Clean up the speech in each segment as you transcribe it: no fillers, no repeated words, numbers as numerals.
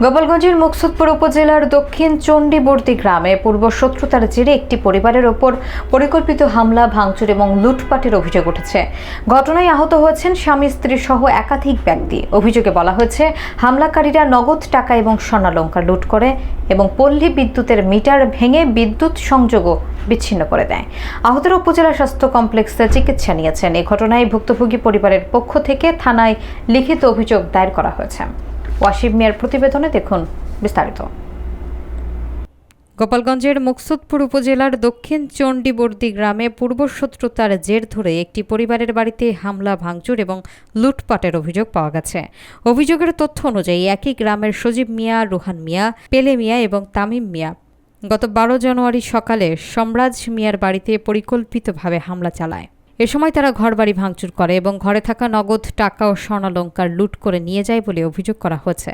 গোপালগঞ্জের মুকসুদপুর উপজেলার দক্ষিণ চণ্ডীবর্তী গ্রামে পূর্বশত্রুতার জেরে একটি পরিবারের ওপর পরিকল্পিত হামলা, ভাঙচুর এবং লুটপাটের অভিযোগ উঠেছে। ঘটনায় আহত হয়েছেন স্বামী স্ত্রী সহ একাধিক ব্যক্তি। অভিযোগে বলা হয়েছে, হামলাকারীরা নগদ টাকা এবং স্বর্ণালংকার লুট করে এবং পল্লী বিদ্যুতের মিটার ভেঙে বিদ্যুৎ সংযোগও বিচ্ছিন্ন করে দেয়। আহতরা উপজেলা স্বাস্থ্য কমপ্লেক্সে চিকিৎসা নিয়েছেন। এই ঘটনায় ভুক্তভোগী পরিবারের পক্ষ থেকে থানায় লিখিত অভিযোগ দায়ের করা হয়েছে। ওয়াসিম মিয়ার প্রতিবেদনে দেখুন বিস্তারিত। গোপালগঞ্জের মুকসুদপুর উপজেলার দক্ষিণ চণ্ডীবর্তী গ্রামে পূর্বশত্রুতার জের ধরে একটি পরিবারের বাড়িতে হামলা, ভাঙচুর এবং লুটপাটের অভিযোগ পাওয়া গেছে। অভিযোগের তথ্য অনুযায়ী একই গ্রামের সজীব মিয়া, রুহান মিয়া, পেলে মিয়া এবং তামিম মিয়া গত 12 জানুয়ারি সকালে সম্রাজ মিয়ার বাড়িতে পরিকল্পিতভাবে হামলা চালায়। এ সময় তারা ঘরবাড়ি ভাঙচুর করে এবং ঘরে থাকা নগদ টাকা ও স্বর্ণালংকার লুট করে নিয়ে যায় বলে অভিযোগ করা হয়েছে।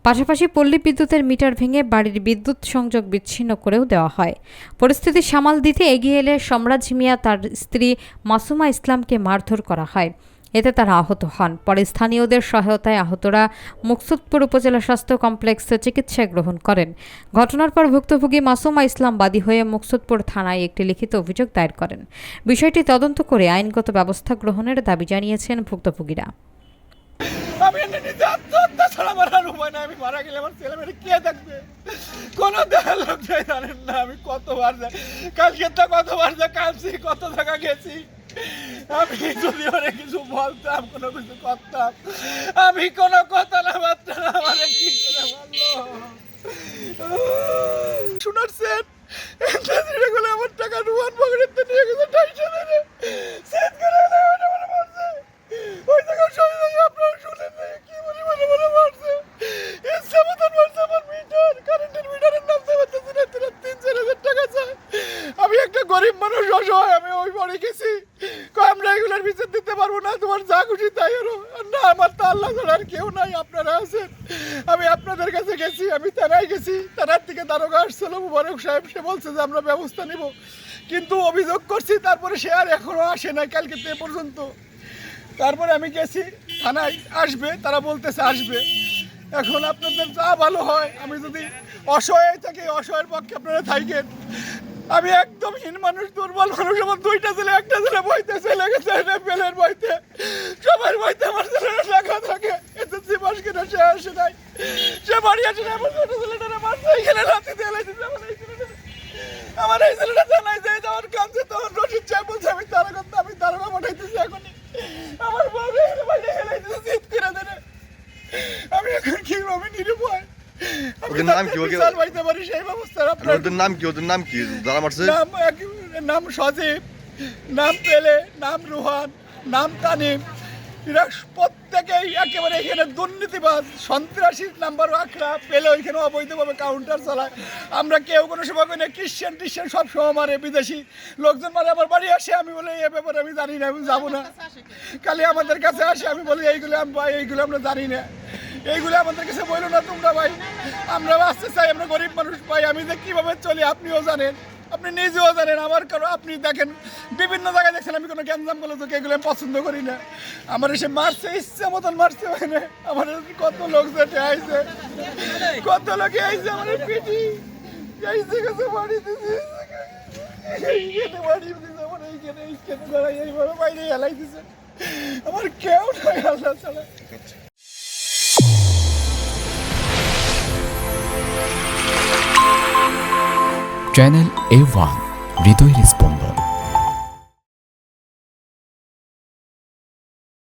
পাশাপাশি পল্লী বিদ্যুতের মিটার ভেঙে বাড়ির বিদ্যুৎ সংযোগ বিচ্ছিন্ন করেও দেওয়া হয়। পরিস্থিতি সামাল দিতে এগিয়ে এলে সম্রাজ মিয়া তার স্ত্রী মাসুমা ইসলামকে মারধর করা হয়। এতে তারা আহত হন। পরে স্থানীয়দের সহায়তায় আহতরা মুকসুদপুর উপজেলা স্বাস্থ্য কমপ্লেক্সে চিকিৎসা গ্রহণ করেন। ঘটনার পর ভুক্তভোগী মাসুমা ইসলাম বাদী হয়ে মুকসুদপুর থানায় একটি লিখিত অভিযোগ দায়ের করেন। বিষয়টি তদন্ত করে আইনগত ব্যবস্থা গ্রহণের দাবি জানিয়েছেন ভুক্তভোগীরা। আমি আত্মহত্যা ছাড়া মারার উপায় না। আমি মারা গেলে আমার ছেলে মেয়ে কে থাকবে? কোনো দেখার লোক যাই জানেন না। আমি কতবার যাই, কালকে তো কতবার যা কাঁদছি, কত জায়গা গেছি। আমি যদি অনেক কিছু বলতাম, কোনো কিছু করতাম, আমি কোনো কথা না বার্তাম না। আমার কি করে বললো শুনাচ্ছেন? আমার টাকা রুয়ান পকেটে নিয়ে গেছে 250 দিনে সেট করে বলছে ওই টাকা সবাই আপনারা শুনেন কি বলি বলে মারছে। ইচ্ছা মতন মারছে। আমার মিটার, কারেন্টের মিটারের নাম চাইতেছে না, 3-4 হাজার টাকা চাই। আমি একটা গরিব মানুষ, অসহায়। আমি ওই বাড়ি গেছি, আমরা এগুলোর বিচার দিতে পারবো না, তোমার যা খুশি তাই হলো না। আমার তো আল্লাহ ছাড়া আর কেউ নাই, আপনারা আছেন। আমি আপনাদের কাছে গেছি, আমি থানায় গেছি। থানার থেকে দারোগা আসছিল, মুবারক সাহেব, সে বলছে যে আমরা ব্যবস্থা নিব, কিন্তু অভিযোগ করছি। তারপরে সে আর এখনো আসে নাই, কালকে এ পর্যন্ত। তারপরে আমি গেছি থানায়, আসবে, তারা বলতেছে আসবে। এখন আপনাদের যা ভালো হয়, আমি যদি অসহায় থাকি, অসহায়ের পক্ষে আপনারা থাকেন। আমি একদম হীন মানুষ, দুর্বল মানুষ। আমার 2টা ছেলে, একটা ছেলে বইতে চলে গেছে, পেলের বইতে, সবার বইতে আমার ছেলেরা লেখা থাকে। এসএসসি পাস কিনা সে আসে নাই, সে বাড়ি আসে না। আমার ছোট ছেলেটারা মারছে, এখানে লাথি দিয়ে লাইতেছে। আমার এই ছেলেটা জানাই যায়, আমার কাঁদছে। তখন রশিদ সাহেব বলছে আমি তারকা পাঠাইতেছি এখনই। আমার বাবা বাইরে খেলাইতেছে, জিত করে দেনে। আমি এখন কি, আমি নিরুপায়। ওদের নাম কি? সেই ব্যবস্থা ওদের নাম কি? ওদের নাম কি যারা মারছে? নাম সজীব, নাম পেলে, নাম রুহান, নাম তানিম। এরা প্রত্যেকেই একেবারে এখানে দুর্নীতিবাজ, সন্ত্রাসী নাম্বার আখড়া। পেলে ওইখানে অবৈধভাবে কাউন্টার চালায়। আমরা কেউ কোনো সময় করি না। খ্রিস্টান সব সময় মারে, বিদেশি লোকজন মারে। আমার বাড়ি আসে, আমি বলি এ ব্যাপারে আমি জানি না, আমি যাবো না। খালি আমাদের কাছে আসে, আমি বলি এইগুলো আমরা জানি না, এইগুলো আমাদের কাছে বললো না তোমরা ভাই। আমরা বাঁচতে চাই, আমরা গরিব মানুষ ভাই। আমি যে কীভাবে চলি আপনিও জানেন, আপনি নিজেও জানেন। আমার কারো আপনি দেখেন, বিভিন্ন জায়গায় দেখছেন আমি কোনো গ্যাঞ্জাম করলে তো এগুলো আমি পছন্দ করি না। আমার এসে মারছে, ইচ্ছা মতন মারছে। মানে আমার কত লোক যেতে আইছে, কত লোকে আইছে আমার পিঠি আইছে, কাছে বাড়ি দিছে, এইখানে বাড়ি দিছে, আমার এইখানে দাঁড়াই এইভাবে বাইরে হেলাই দিছে। আমার কেউ নাই আল্লাহ ছাড়া। চ্যানেল A1 হৃদয় রেসপন্স।